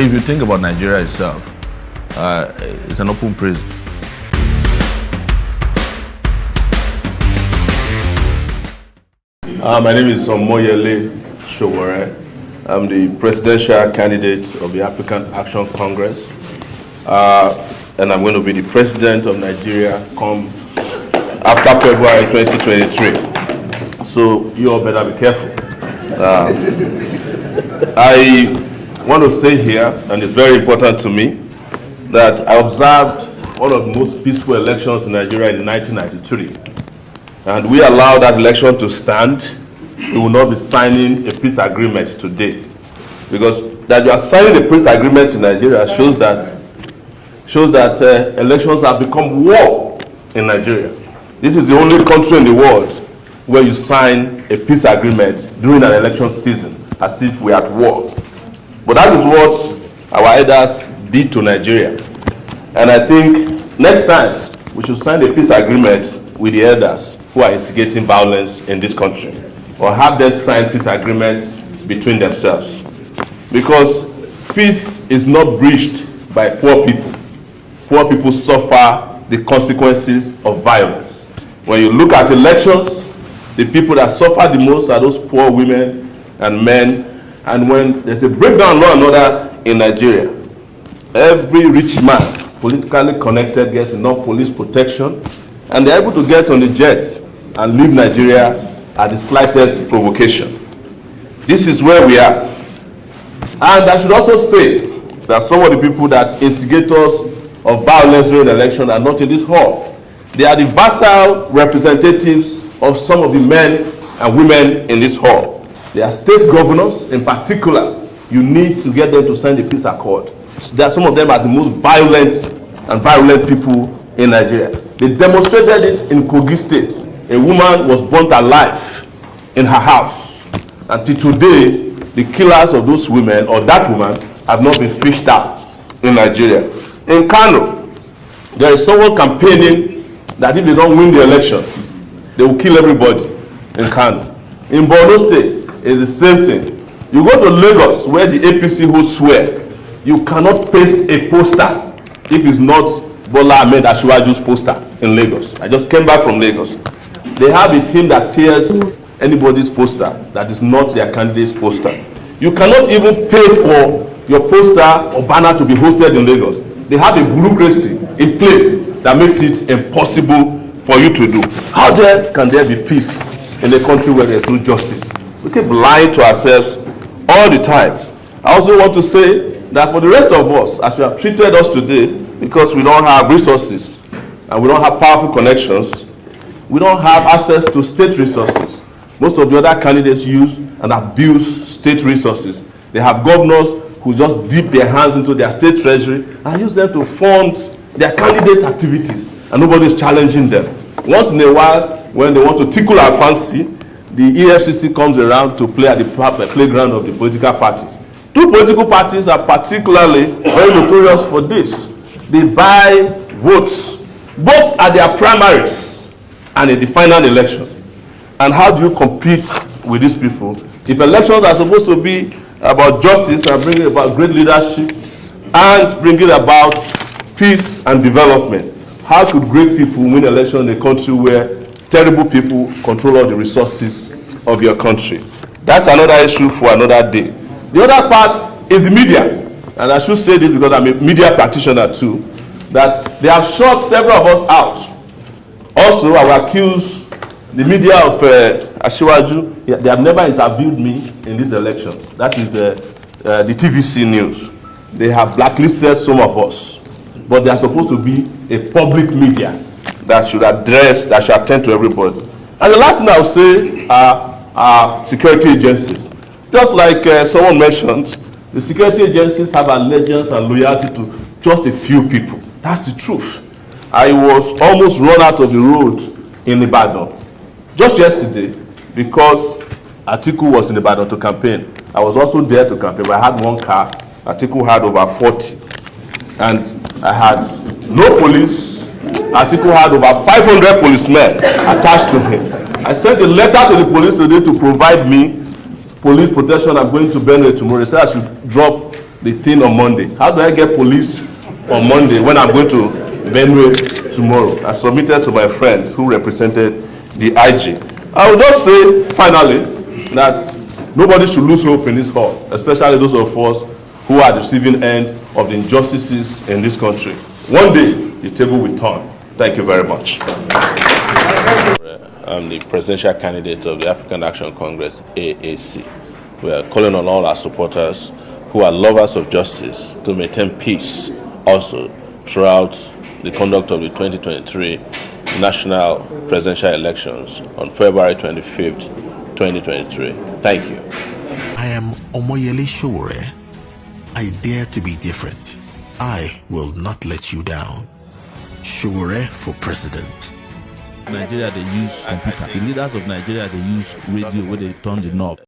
If you think about Nigeria itself, it's an open prison. My name is Omoyele Sowore. I'm the presidential candidate of the African Action Congress, and I'm going to be the president of Nigeria come after February 2023. So you all better be careful. I want to say here, and it's very important to me, that I observed one of the most peaceful elections in Nigeria in 1993. And we allowed that election to stand. We will not be signing a peace agreement today. Because that you are signing a peace agreement in Nigeria shows that elections have become war in Nigeria. This is the only country in the world where you sign a peace agreement during an election season, as if we are at war. But that is what our elders did to Nigeria. And I think next time we should sign a peace agreement with the elders who are instigating violence in this country, or have them sign peace agreements between themselves. Because peace is not breached by poor people. Poor people suffer the consequences of violence. When you look at elections, the people that suffer the most are those poor women and men. And when there's a breakdown in law and order in Nigeria, every rich man, politically connected, gets enough police protection, and they're able to get on the jet and leave Nigeria at the slightest provocation. This is where we are. And I should also say that some of the people that instigate us of violence during the election are not in this hall. They are the vassal representatives of some of the men and women in this hall. They are state governors. In particular, you need to get them to sign the peace accord. There are some of them as the most violent and virulent people in Nigeria. They demonstrated it in Kogi State. A woman was burnt alive in her house. Until today, the killers of those women, or that woman, have not been fished out in Nigeria. In Kano, there is someone campaigning that if they don't win the election, they will kill everybody in Kano. In Borno State, it's the same thing. You go to Lagos, where the APC holds sway, you cannot paste a poster if it's not Bola Ahmed Asiwaju's poster in Lagos. I just came back from Lagos. They have a team that tears anybody's poster that is not their candidate's poster. You cannot even pay for your poster or banner to be hosted in Lagos. They have a bureaucracy in place that makes it impossible for you to do. How can there be peace in a country where there's no justice? We keep lying to ourselves all the time. I also want to say that for the rest of us, as you have treated us today, because we don't have resources and we don't have powerful connections, we don't have access to state resources. Most of the other candidates use and abuse state resources. They have governors who just dip their hands into their state treasury and use them to fund their candidate activities, and nobody is challenging them. Once in a while, when they want to tickle our fancy, the EFCC comes around to play at the playground of the political parties. Two political parties are particularly very notorious for this. They buy votes, both at their primaries and in the final election. And how do you compete with these people? If elections are supposed to be about justice and bringing about great leadership and bringing about peace and development, how could great people win elections in a country where terrible people control all the resources of your country? That's another issue for another day. The other part is the media. And I should say this because I'm a media practitioner too, that they have shut several of us out. Also, I will accuse the media of Asiwaju. They have never interviewed me in this election. That is the TVC News. They have blacklisted some of us. But they are supposed to be a public media that should address, that should attend to everybody. And the last thing I will say are security agencies. Just like someone mentioned, the security agencies have allegiance and loyalty to just a few people. That's the truth. I was almost run out of the road in Ibadan just yesterday because Atiku was in Ibadan to campaign. I was also there to campaign, but I had one car. Atiku had over 40. And I had no police. Atiku had over 500 policemen attached to him. I sent a letter to the police today to provide me police protection. I'm going to Benue tomorrow. They said I should drop the thing on Monday? How do I get police on Monday when I'm going to Benue tomorrow? I submitted to my friend who represented the IG. I will just say, finally, that nobody should lose hope in this hall, especially those of us who are the receiving end of the injustices in this country. One day, the table will turn. Thank you very much. I'm the presidential candidate of the African Action Congress, AAC. We are calling on all our supporters who are lovers of justice to maintain peace also throughout the conduct of the 2023 national presidential elections on February 25th, 2023. Thank you. I am Omoyele Sowore. I dare to be different. I will not let you down. Sowore for president. Nigeria, they use computer. The leaders of Nigeria, they use radio where they turn the knob.